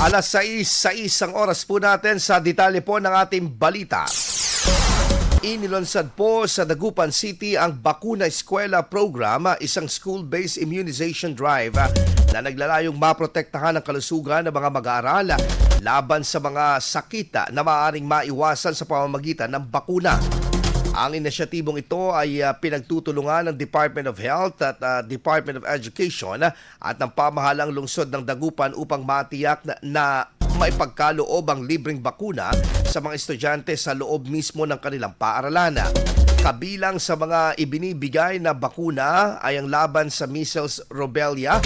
6:06 ang oras po natin sa detalye po ng ating balita. Inilunsad po sa Dagupan City ang Bakuna Eskwela Program, isang school-based immunization drive na naglalayong maprotektahan ang kalusugan ng mga mag-aaral laban sa mga sakit na maaaring maiwasan sa pamamagitan ng bakuna. Ang inisyatibong ito ay pinagtutulungan ng Department of Health at Department of Education at ng pamahalang lungsod ng Dagupan upang matiyak na maipagkaloob ang libreng bakuna sa mga estudyante sa loob mismo ng kanilang paaralan. Kabilang sa mga ibinibigay na bakuna ay ang laban sa measles, rubella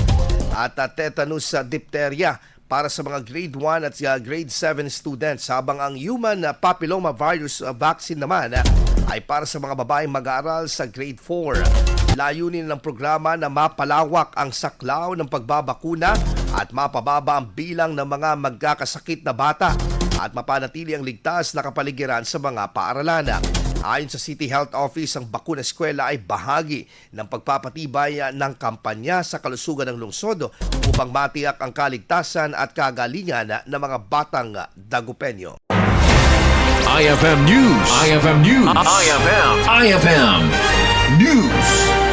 at tetanus sa diphtheria para sa mga grade 1 at grade 7 students, habang ang human papilloma virus vaccine naman ay para sa mga babaeng mag-aaral sa grade 4. Layunin ng programa na mapalawak ang saklaw ng pagbabakuna at mapababa ang bilang ng mga magkakasakit na bata at mapanatili ang ligtas na kapaligiran sa mga paaralan. Ayon sa City Health Office, ang Bakuna Eskwela ay bahagi ng pagpapatibay ng kampanya sa kalusugan ng lungsod upang matiyak ang kaligtasan at kagalingan ng mga batang Dagupenyo. IFM News. IFM News. IFM News.